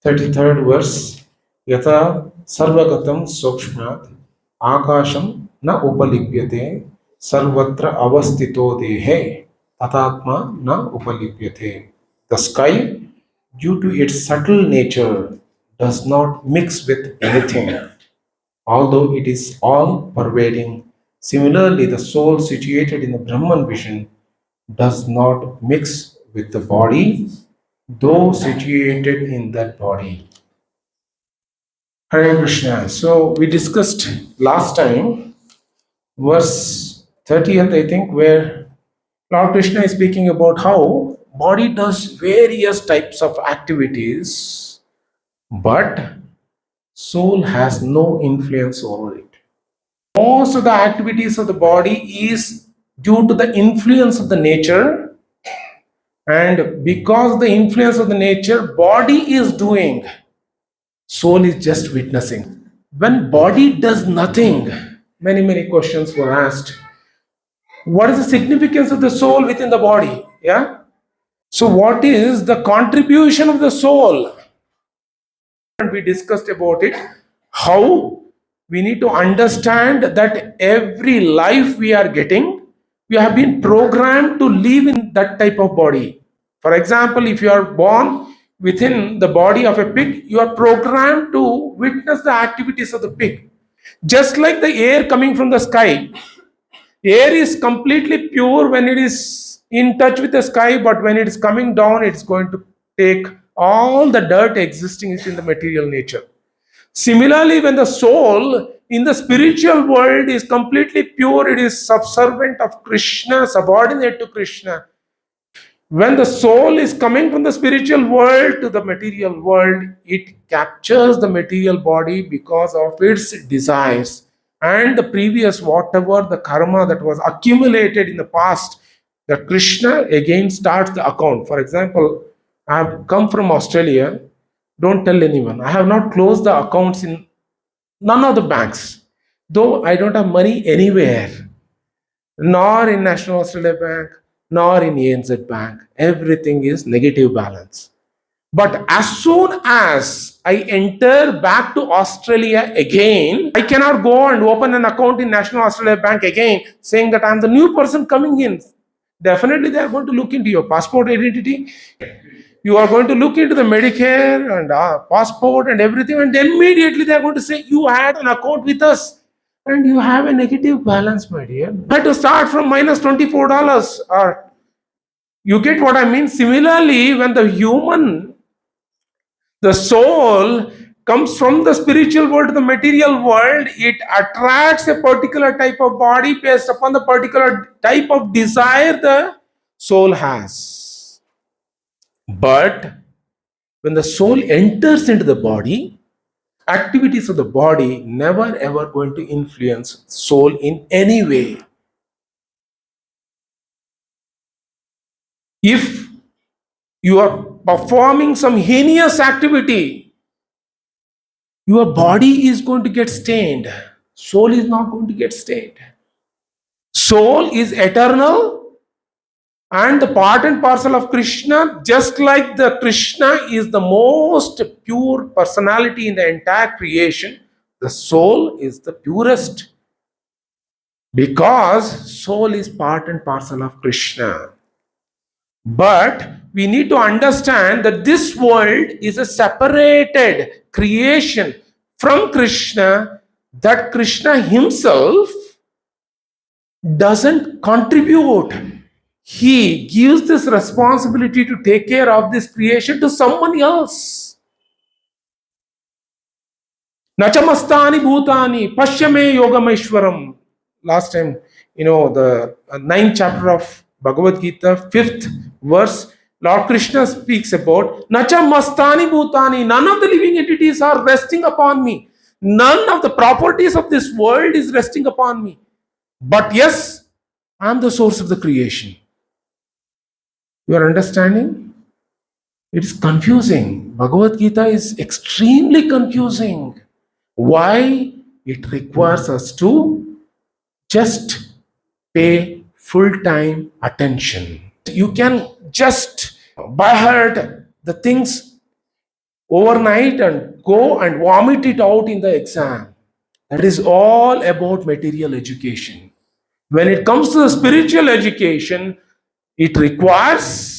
33rd verse. Yata sarvagatam sukshmat akasham na upalipyate sarvatra avastito dehe tatatma na upalipyate. The sky, due to its subtle nature, does not mix with anything, although it is all pervading. Similarly, the soul situated in the Brahman vision does not mix with the body, though situated in that body. Hare Krishna. So we discussed last time, verse 30th, I think, where Lord Krishna is speaking about how body does various types of activities, but soul has no influence over it. Most of the activities of the body is due to the influence of the nature, and because of the influence of the nature, body is doing, soul is just witnessing. When body does nothing, many questions were asked. What is the significance of the soul within the body? Yeah. So what is the contribution of the soul? And we discussed about it, how we need to understand that every life we are getting, we have been programmed to live in that type of body. For example, if you are born within the body of a pig, you are programmed to witness the activities of the pig. Just like the air coming from the sky, air is completely pure when it is in touch with the sky, but when it is coming down, it's going to take all the dirt existing in the material nature. Similarly, when the soul in the spiritual world is completely pure, it is subservient of Krishna, subordinate to Krishna. When the soul is coming from the spiritual world to the material world, it captures the material body because of its desires and the previous, whatever the karma that was accumulated in the past. That Krishna again starts the account. For example, I have come from Australia. Don't tell anyone. I have not closed the accounts in none of the banks, though I don't have money anywhere, nor in National Australia Bank, nor in ANZ Bank. Everything is negative balance. But as soon as I enter back to Australia again, I cannot go and open an account in National Australia Bank again, saying that I'm the new person coming in. Definitely, they are going to look into your passport identity. You are going to look into the Medicare and passport and everything, and immediately they are going to say, you had an account with us and you have a negative balance, my dear. You had to start from minus $24. Or you get what I mean? Similarly, when the soul comes from the spiritual world to the material world, it attracts a particular type of body based upon the particular type of desire the soul has. But when the soul enters into the body, activities of the body never ever going to influence soul in any way. If you are performing some heinous activity, your body is going to get stained. Soul is not going to get stained. Soul is eternal and the part and parcel of Krishna, just like the Krishna is the most pure personality in the entire creation, the soul is the purest, because soul is part and parcel of Krishna. But we need to understand that this world is a separated creation from Krishna, that Krishna himself doesn't contribute. He gives this responsibility to take care of this creation to someone else. Nachamastani bhutani pashyame yogameshwaram. Last time, the ninth chapter of Bhagavad Gita, 5th verse, Lord Krishna speaks about Nachamastani bhutani. None of the living entities are resting upon me. None of the properties of this world is resting upon me. But yes, I am the source of the creation. You are understanding? It is confusing. Bhagavad Gita is extremely confusing. Why? It requires us to just pay full-time attention. You can just by heart the things overnight and go and vomit it out in the exam. That is all about material education. When it comes to the spiritual education, it requires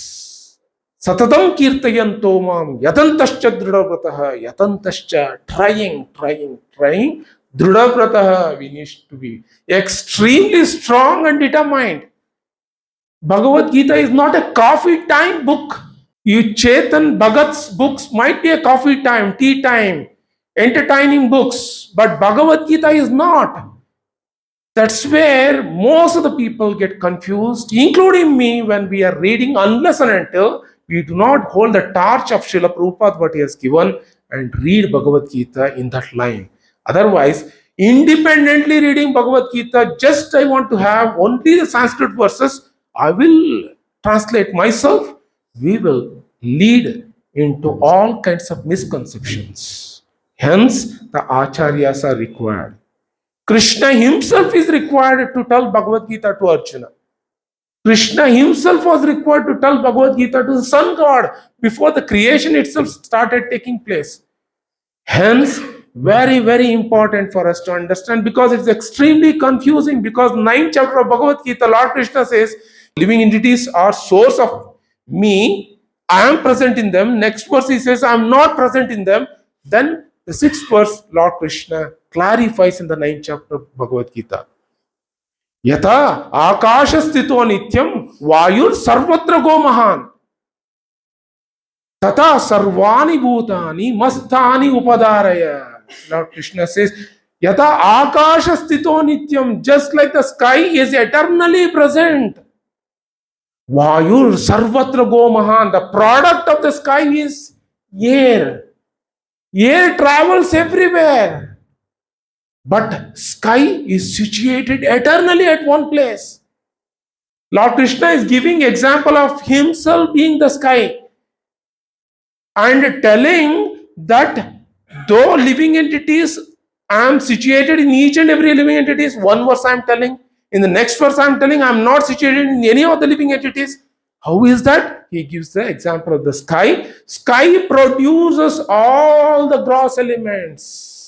Satatam kirtayanto mam yatantascha dridavratah yatantascha trying dridavratah. We need to be extremely strong and determined. Bhagavad Gita is not a coffee time book. You Chetan Bhagat's books might be a coffee time, tea time, entertaining books, but Bhagavad Gita is not. That's where most of the people get confused, including me, when we are reading, unless and until we do not hold the torch of Srila Prabhupada, what he has given, and read Bhagavad Gita in that line. Otherwise, independently reading Bhagavad Gita, just I want to have only the Sanskrit verses, I will translate myself, we will lead into all kinds of misconceptions. Hence, the acharyas are required. Krishna himself is required to tell Bhagavad Gita to Arjuna. Krishna himself was required to tell Bhagavad Gita to the sun god before the creation itself started taking place. Hence, very, very important for us to understand, because it's extremely confusing. Because 9th chapter of Bhagavad Gita, Lord Krishna says, living entities are source of me, I am present in them. Next verse he says, I am not present in them. Then the 6th verse, Lord Krishna clarifies in the 9th chapter of Bhagavad Gita. Yata akasha sthito nityam vayur sarvatra go mahan. Tata sarvani bhutani mastani upadaraya. Lord Krishna says, Yata akasha sthito nityam, just like the sky is eternally present. Vayur sarvatra go mahan, the product of the sky is air. Air travels everywhere. But sky is situated eternally at one place. Lord Krishna is giving example of himself being the sky and telling that though living entities, I am situated in each and every living entities. One verse I am telling, in the next verse I am telling I am not situated in any of the living entities. How is that? He gives the example of the sky. Sky produces all the gross elements.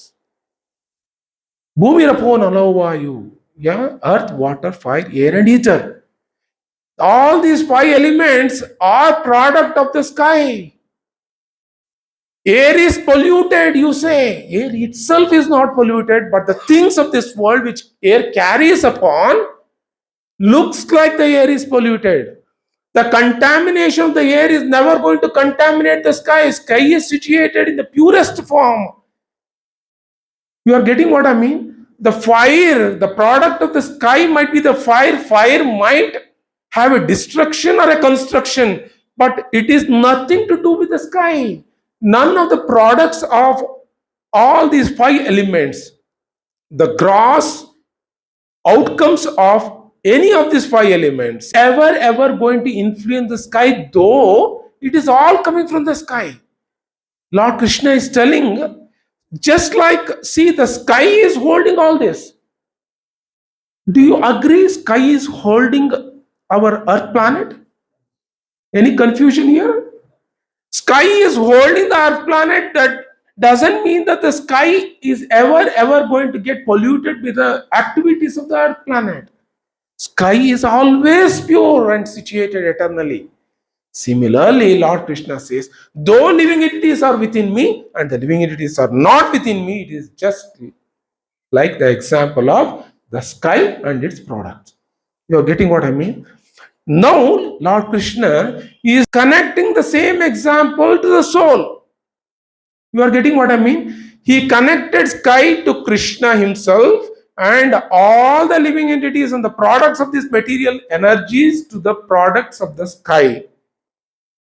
Bhumi Rapo Nalovayu. Yeah, earth, water, fire, air, and ether. All these 5 elements are product of the sky. Air is polluted, you say. Air itself is not polluted, but the things of this world which air carries upon looks like the air is polluted. The contamination of the air is never going to contaminate the sky. Sky is situated in the purest form. You are getting what I mean? The fire, the product of the sky might be the fire. Fire might have a destruction or a construction, but it is nothing to do with the sky. None of the products of all these 5 elements, the gross outcomes of any of these 5 elements, ever going to influence the sky, though it is all coming from the sky. Lord Krishna is telling, just like, see, the sky is holding all this. Do you agree sky is holding our earth planet? Any confusion here? Sky is holding the earth planet. That doesn't mean that the sky is ever going to get polluted with the activities of the earth planet. Sky is always pure and situated eternally. Similarly, Lord Krishna says, though living entities are within me and the living entities are not within me, it is just like the example of the sky and its products. You are getting what I mean? Now, Lord Krishna is connecting the same example to the soul. You are getting what I mean? He connected sky to Krishna himself and all the living entities and the products of these material energies to the products of the sky.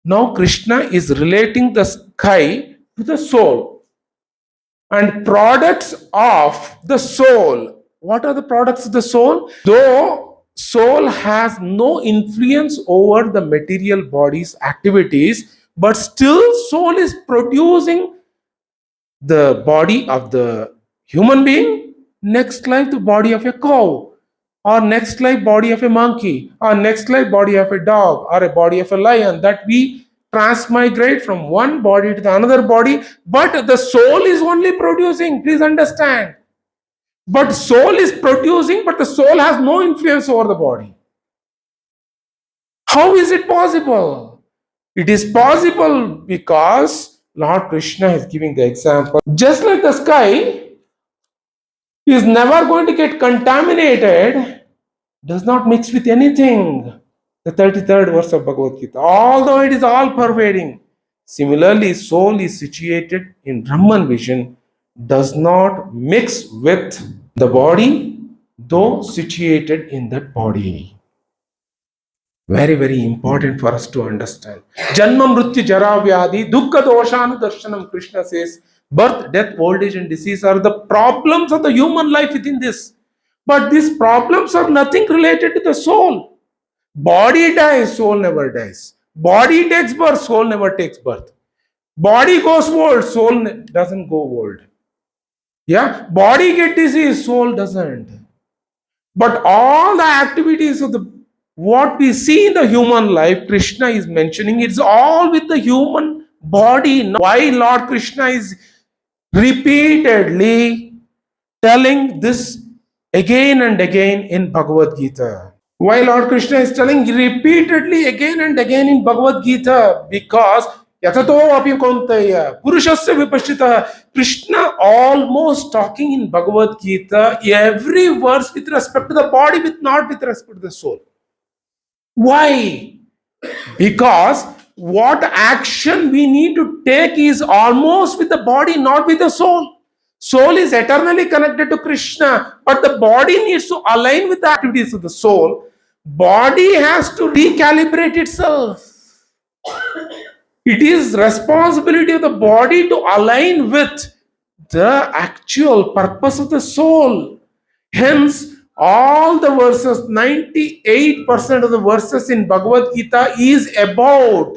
Now Krishna is relating the sky to the soul and products of the soul. What are the products of the soul? Though soul has no influence over the material body's activities, but still soul is producing the body of the human being, next life the body of a cow, or next life body of a monkey, or next life body of a dog, or a body of a lion, that we transmigrate from one body to the another body, but the soul is only producing. Please understand. But soul is producing, but the soul has no influence over the body. How is it possible? It is possible because Lord Krishna is giving the example. Just like the sky is never going to get contaminated, does not mix with anything. The 33rd verse of Bhagavad Gita. Although it is all pervading. Similarly, soul is situated in Brahman vision, does not mix with the body, though situated in that body. Very, very important for us to understand. Janma mrityu jara vyadi dukkha doshanu darshanam. Krishna says, birth, death, old age and disease are the problems of the human life within this. But these problems are nothing related to the soul. Body dies, soul never dies. Body takes birth, soul never takes birth. Body goes old, soul doesn't go old. Yeah, body get disease, soul doesn't. But all the activities of the what we see in the human life, Krishna is mentioning, it's all with the human body. Why Lord Krishna is repeatedly telling this again and again in Bhagavad Gita? Why Lord Krishna is telling repeatedly again and again in Bhagavad Gita? Because Yatato api kauntaya purushasya vipashita. Krishna almost talking in Bhagavad Gita every verse with respect to the body, not with respect to the soul. Why? Because what action we need to take is almost with the body, not with the soul. Soul is eternally connected to Krishna, but the body needs to align with the activities of the soul. Body has to recalibrate itself. It is responsibility of the body to align with the actual purpose of the soul. Hence, all the verses, 98% of the verses in Bhagavad Gita is about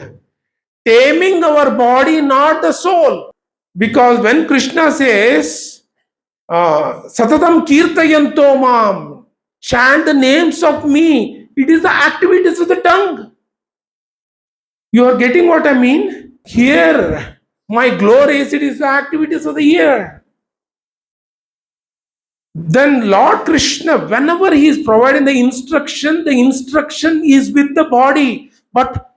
taming our body, not the soul. Because when Krishna says, Satatam Kirtayanto Mam, chant the names of me, it is the activities of the tongue. You are getting what I mean? Here, my glories, it is the activities of the ear. Then Lord Krishna, whenever he is providing the instruction is with the body. But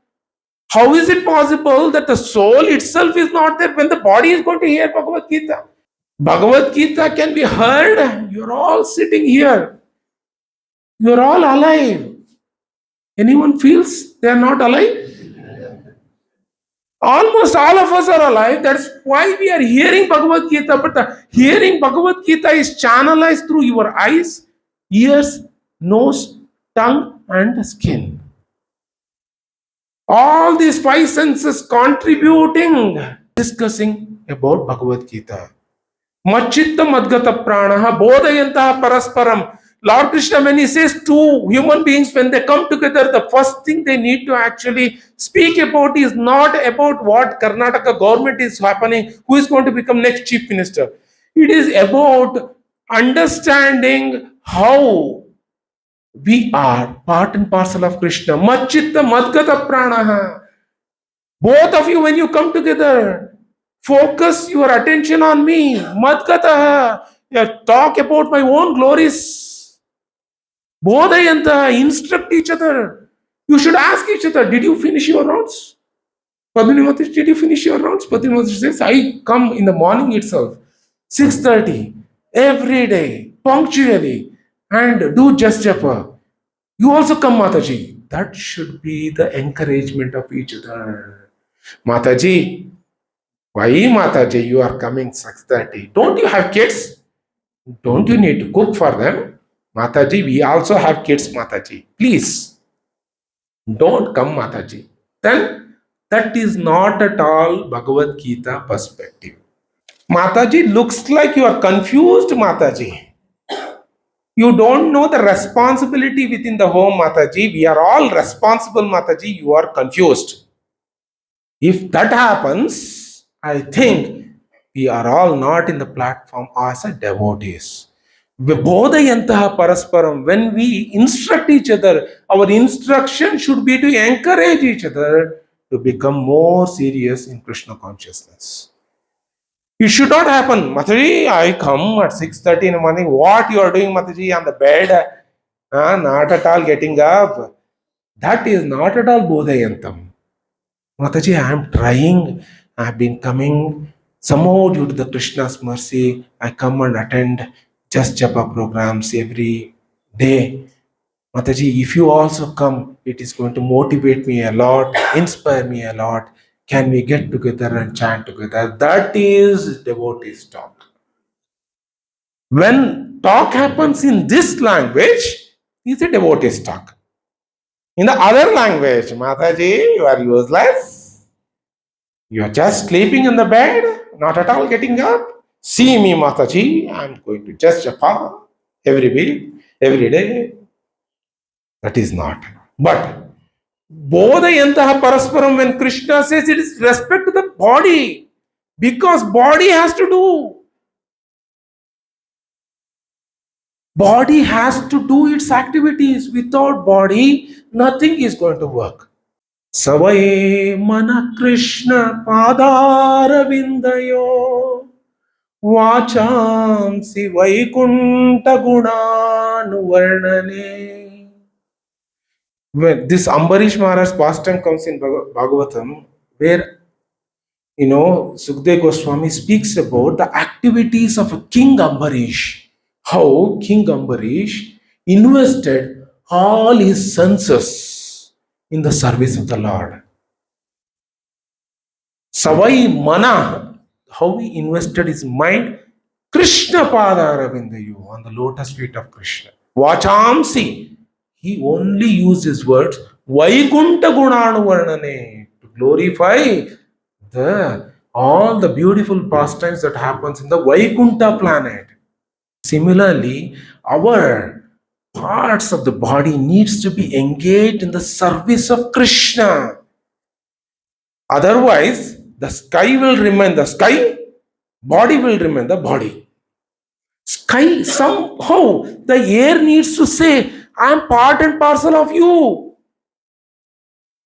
how is it possible that the soul itself is not there when the body is going to hear Bhagavad Gita? Bhagavad Gita can be heard. You're all sitting here. You're all alive. Anyone feels they are not alive? Almost all of us are alive. That's why we are hearing Bhagavad Gita. But the hearing Bhagavad Gita is channelized through your eyes, ears, nose, tongue, and skin. All these five senses contributing, discussing about Bhagavad Gita. Machitta madgata pranaha bodhayantaha parasparam. Lord Krishna, when he says two human beings, when they come together, the first thing they need to actually speak about is not about what Karnataka government is happening, who is going to become next chief minister. It is about understanding how we are part and parcel of Krishna. Machitta madgata pranaha. Both of you, when you come together, focus your attention on me. Madgataha. Talk about my own glories. Bodhayanta, instruct each other. You should ask each other, did you finish your rounds? Padmini, did you finish your rounds? Padmini says, I come in the morning itself, 6:30, every day, punctually, and do just japa. You also come, Mataji. That should be the encouragement of each other. Mataji, why Mataji, you are coming 6:30? Don't you have kids? Don't you need to cook for them? Mataji, we also have kids, Mataji. Please, don't come, Mataji. Then that is not at all Bhagavad Gita perspective. Mataji, looks like you are confused, Mataji. You don't know the responsibility within the home, Mataji. We are all responsible, Mataji. You are confused. If that happens, I think we are all not in the platform as a devotees. Bodhayantaha parasparam. When we instruct each other, our instruction should be to encourage each other, to become more serious in Krishna consciousness. It should not happen. Mataji, I come at 6:30 in the morning. What you are doing, Mataji, on the bed? Not at all getting up. That is not at all Bodhayantam. Mataji, I am trying. I have been coming. Somehow, due to the Krishna's mercy, I come and attend just japa programs every day. Mataji, if you also come, it is going to motivate me a lot, inspire me a lot. Can we get together and chant together? That is devotee's talk. When talk happens in this language, it's a devotee's talk. In the other language, Mataji, you are useless. You are just sleeping in the bed, not at all getting up. See me, Mataji, I'm going to just japa every week, every day. That is not. But Bodhayantaha Parasparam, when Krishna says it is respect to the body, because body has to do. Body has to do its activities. Without body, nothing is going to work. Savai mana Krishna padaravindayo vachamsi vaikunta gunanuvarnane. When this Ambarish Maharaj pastime comes in Bhagavatam, where Sukdev Goswami speaks about the activities of a King Ambarish, how King Ambarish invested all his senses in the service of the Lord. Savai Mana, how he invested his mind, Krishna Padaravindayu, on the lotus feet of Krishna. Vachamsi, he only used his words, Vaikunta Gunanuvarnane, to glorify all the beautiful pastimes that happens in the Vaikunta planet. Similarly, our parts of the body needs to be engaged in the service of Krishna. Otherwise, the sky will remain the sky, body will remain the body. Sky, somehow, the air needs to say, I am part and parcel of you.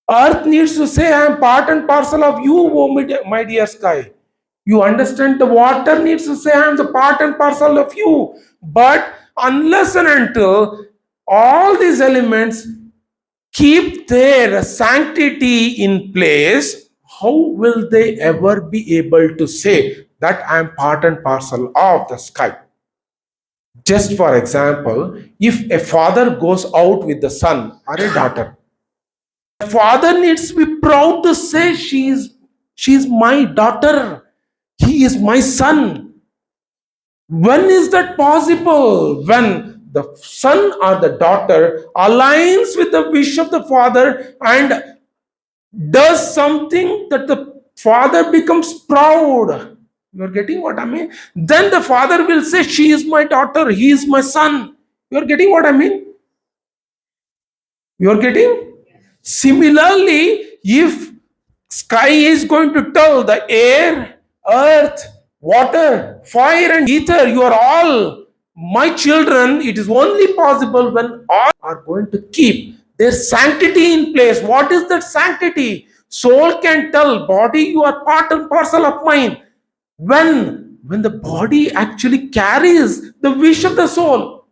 Earth needs to say, I am part and parcel of you, oh my dear sky. You understand? The water needs to say, I am the part and parcel of you. But unless and until all these elements keep their sanctity in place, how will they ever be able to say that I am part and parcel of the sky? Just for example, if a father goes out with the son or a daughter, the father needs to be proud to say, she is my daughter, he is my son. When is that possible? When the son or the daughter aligns with the wish of the father and does something that the father becomes proud. You are getting what I mean? Then the father will say, she is my daughter, he is my son. You are getting what I mean? You are getting? Similarly, if sky is going to tell the air, earth, water, fire and ether, you are all my children, it is only possible when all are going to keep their sanctity in place. What is that sanctity? Soul can tell body, you are part and parcel of mine. When the body actually carries the wish of the soul.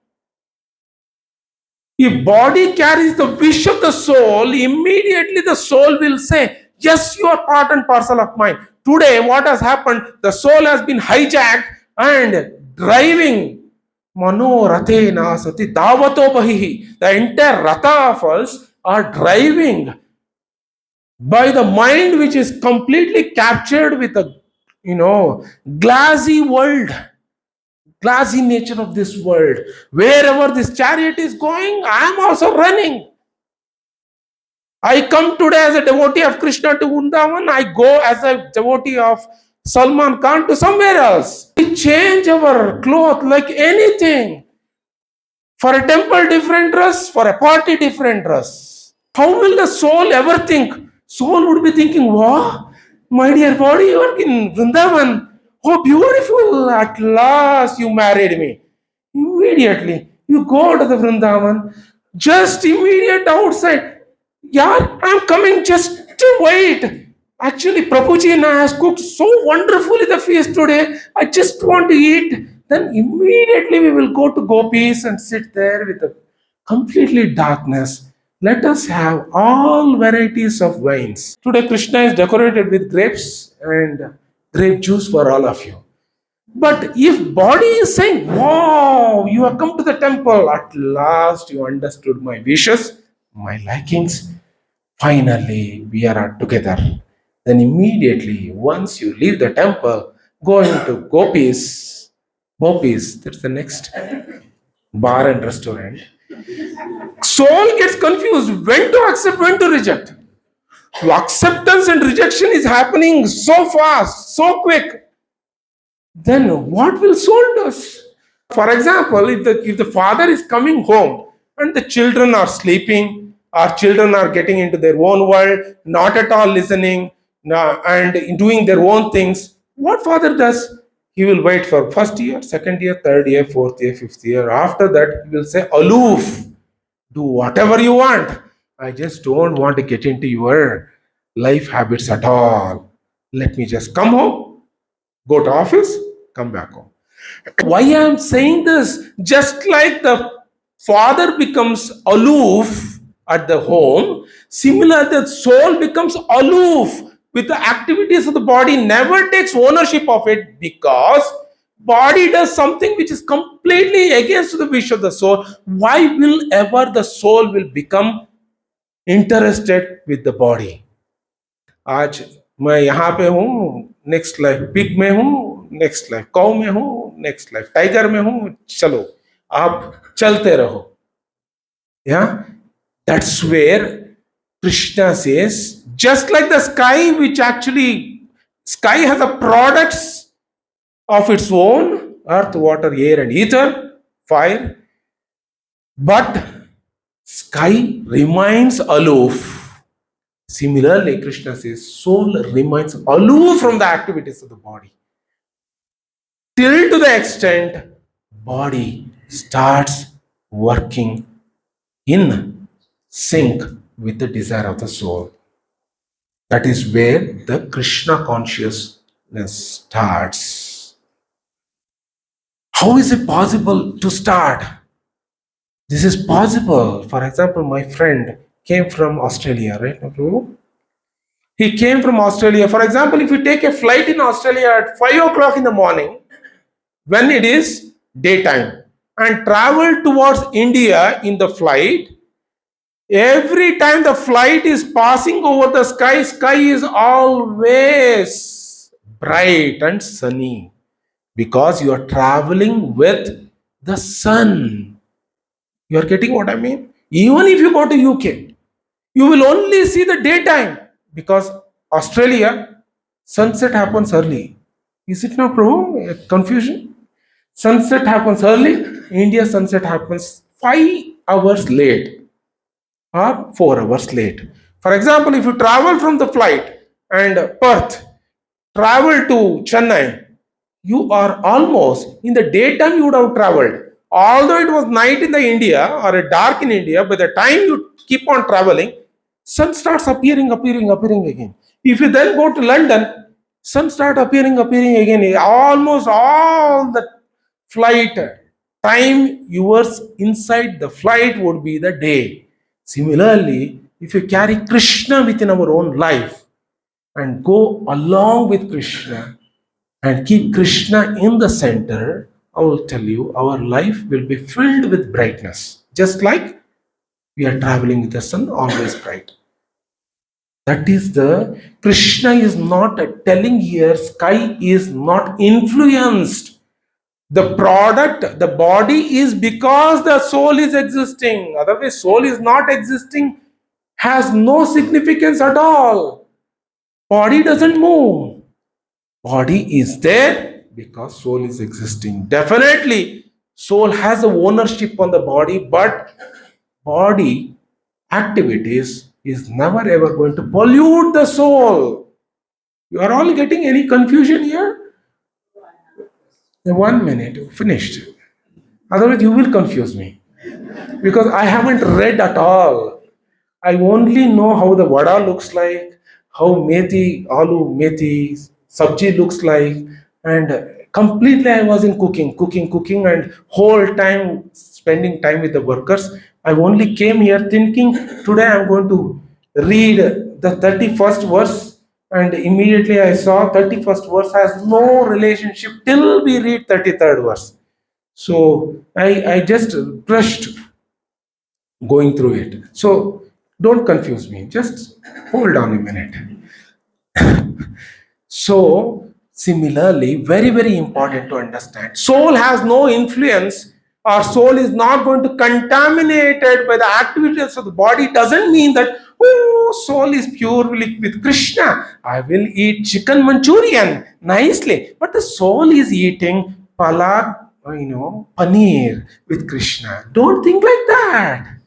If body carries the wish of the soul, immediately the soul will say, yes, you are part and parcel of mine. Today, what has happened? The soul has been hijacked and driving. Mano Rathe Nasati Davato Bahihi. The entire Ratha of us are driving by the mind which is completely captured with a glassy world. Glassy nature of this world. Wherever this chariot is going, I am also running. I come today as a devotee of Krishna to Vrindavan. I go as a devotee of Salman Khan to somewhere else. We change our cloth like anything. For a temple, different dress. For a party, different dress. How will the soul ever think? Soul would be thinking, wow, my dear body, you are in Vrindavan. Oh, beautiful. At last you married me. Immediately, you go to the Vrindavan. Just immediate outside. Yeah, I'm coming. Just wait. Actually, Prabhuji has cooked so wonderfully the feast today. I just want to eat. Then immediately we will go to gopis and sit there with a completely darkness. Let us have all varieties of wines. Today, Krishna is decorated with grapes and grape juice for all of you. But if body is saying, wow, you have come to the temple, at last you understood my wishes, my likings, finally we are together. Then immediately, once you leave the temple, go into gopis, that's the next bar and restaurant. Soul gets confused when to accept, when to reject. Acceptance and rejection is happening so fast, so quick. Then what will soul do? For example, if the father is coming home and the children are sleeping, or children are getting into their own world, not at all listening, and doing their own things, what father does? He will wait for first year, second year, third year, fourth year, fifth year. After that, he will say, aloof, do whatever you want. I just don't want to get into your life habits at all. Let me just come home, go to office, come back home. Why I am saying this? Just like the father becomes aloof at the home, similar the soul becomes aloof with the activities of the body, never takes ownership of it, because body does something which is completely against the wish of the soul. Why will ever the soul will become interested with the body? आज मैं यहाँ पे हूँ, next life pig में हूँ, next life काऊ में हूँ, next life tiger में हूँ, चलो आप चलते रहो. Yeah, that's where Krishna says, just like the sky, which actually sky has a products of its own, earth, water, air, and ether, fire, but sky remains aloof. Similarly, Krishna says, soul remains aloof from the activities of the body, till to the extent body starts working in sync with the desire of the soul. That is where the Krishna consciousness starts. How is it possible to start? This is possible. For example, my friend came from Australia, right? He came from Australia. For example, if you take a flight in Australia at 5 o'clock in the morning, when it is daytime, and travel towards India in the flight, every time the flight is passing over the sky is always bright and sunny, because you are traveling with the sun. You are getting what I mean? Even if you go to UK, you will only see the daytime, because Australia, sunset happens early. Is it not confusion? Sunset happens early, India sunset happens 5 hours late or 4 hours late. For example, if you travel from the flight and Perth, travel to Chennai, you are almost in the daytime you would have traveled. Although it was night in the India or dark in India, by the time you keep on traveling, sun starts appearing again. If you then go to London, sun start appearing again. Almost all the flight time yours inside the flight would be the day. Similarly, if you carry Krishna within our own life and go along with Krishna and keep Krishna in the center, I will tell you, our life will be filled with brightness. Just like we are traveling with the sun, always bright. That is the Krishna is not telling here, sky is not influenced. The product, the body is because the soul is existing. Otherwise, soul is not existing, has no significance at all. Body doesn't move. Body is there because soul is existing. Definitely, soul has a ownership on the body, but body activities is never ever going to pollute the soul. You are all getting any confusion here? 1 minute, finished. Otherwise, you will confuse me, because I haven't read at all. I only know how the vada looks like. how methi, aloo methi sabji looks like, and completely I was in cooking, and whole time spending time with the workers. I only came here thinking today I'm going to read the 31st verse, and immediately I saw 31st verse has no relationship till we read 33rd verse. So I just brushed going through it. So don't confuse me. Just hold on a minute. So, similarly, very, very important to understand. Soul has no influence, or soul is not going to contaminate it by the activities of the body. Doesn't mean that, oh, soul is purely with Krishna. I will eat chicken Manchurian nicely. But the soul is eating palak, paneer with Krishna. Don't think like that.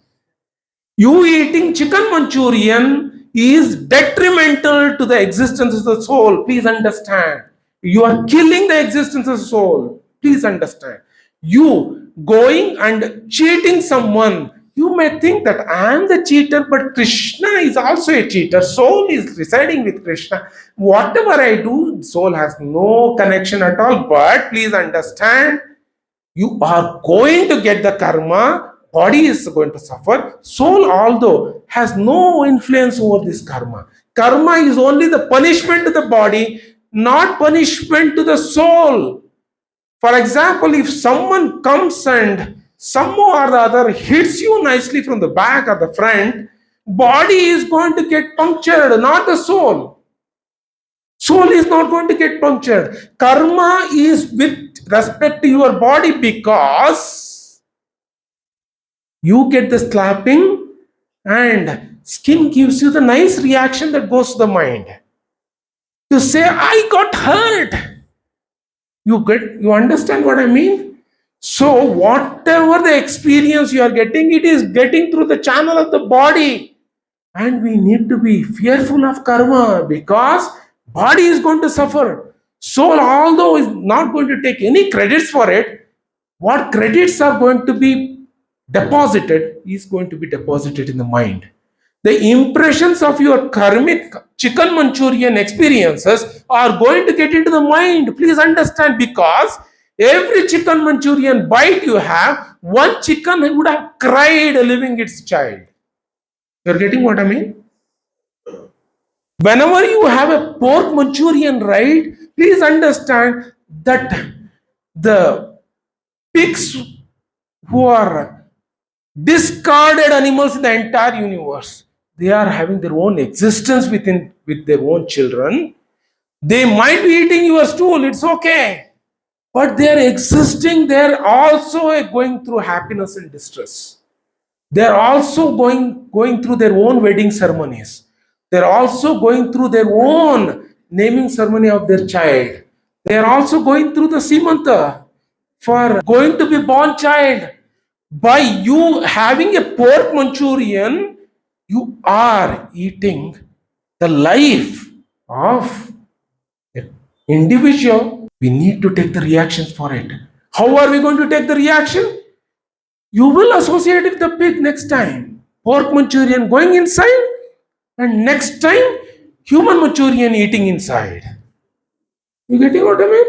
You eating chicken Manchurian is detrimental to the existence of the soul. Please understand. You are killing the existence of the soul. Please understand. You going and cheating someone, you may think that I am the cheater, but Krishna is also a cheater. Soul is residing with Krishna. Whatever I do, soul has no connection at all. But please understand, you are going to get the karma. Body is going to suffer. Soul, although, has no influence over this karma. Karma is only the punishment to the body, not punishment to the soul. For example, if someone comes and somehow or the other hits you nicely from the back or the front, body is going to get punctured, not the soul. Soul is not going to get punctured. Karma is with respect to your body because you get the slapping and skin gives you the nice reaction that goes to the mind. You say, I got hurt. You understand what I mean? So whatever the experience you are getting, it is getting through the channel of the body. And we need to be fearful of karma because body is going to suffer. Soul, although is not going to take any credits for it, what credits are going to be deposited is going to be deposited in the mind. The impressions of your karmic chicken Manchurian experiences are going to get into the mind. Please understand, because every chicken Manchurian bite you have, one chicken would have cried leaving its child. You're getting what I mean? Whenever you have a pork Manchurian, right, please understand that the pigs who are discarded animals in the entire universe, they are having their own existence with their own children. They might be eating your stool, it's okay. But they are existing, they are also going through happiness and distress. They are also going through their own wedding ceremonies. They are also going through their own naming ceremony of their child. They are also going through the simanta for going to be born child. By you having a pork Manchurian, you are eating the life of an individual. We need to take the reactions for it. How are we going to take the reaction? You will associate with the pig next time. Pork Manchurian going inside, and next time, human Manchurian eating inside. You getting what I mean?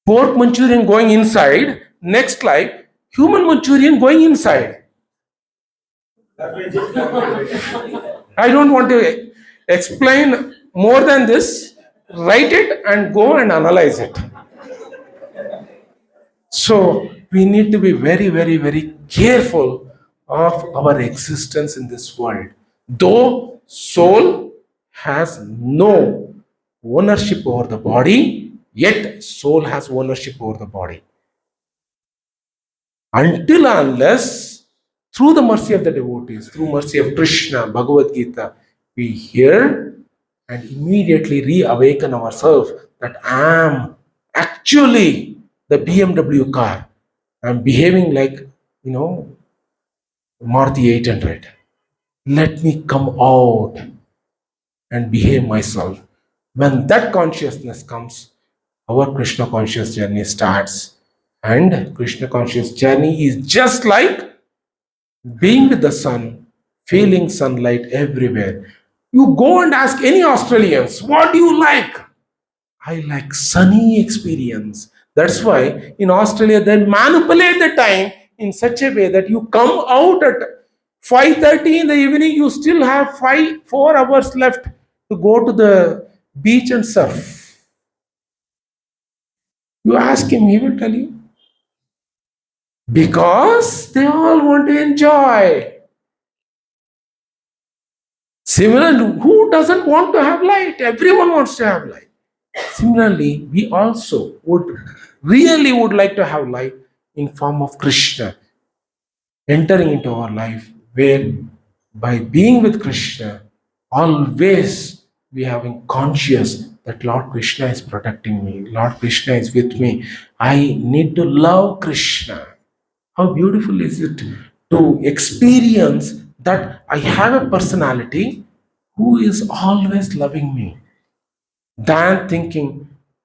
Pork Manchurian going inside, next life, human Manchurian going inside. I don't want to explain more than this. Write it and go and analyze it. So we need to be very, very, very careful of our existence in this world. Though soul has no ownership over the body, yet soul has ownership over the body. Until and unless, through the mercy of the devotees, through mercy of Krishna, Bhagavad Gita, we hear and immediately reawaken ourselves that I am actually the BMW car. I'm behaving like, Maruti 800. Let me come out and behave myself. When that consciousness comes, our Krishna conscious journey starts. And Krishna conscious journey is just like being with the sun, feeling sunlight everywhere. You go and ask any Australians, what do you like? I like sunny experience. That's why in Australia they manipulate the time in such a way that you come out at 5:30 in the evening, you still have 4 hours left to go to the beach and surf. You ask him, he will tell you. Because they all want to enjoy. Similarly, who doesn't want to have light? Everyone wants to have light. Similarly, we also would like to have light in form of Krishna entering into our life, where by being with Krishna, always we having conscious that Lord Krishna is protecting me, Lord Krishna is with me. I need to love Krishna. How beautiful is it to experience that I have a personality who is always loving me, than thinking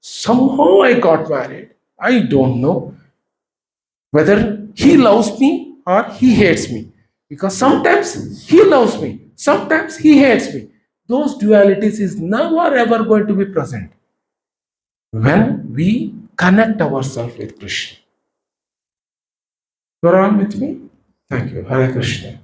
somehow I got married. I don't know whether he loves me or he hates me. Because sometimes he loves me, sometimes he hates me. Those dualities is never ever going to be present when we connect ourselves with Krishna. You're all with me? Thank you. Hare Krishna.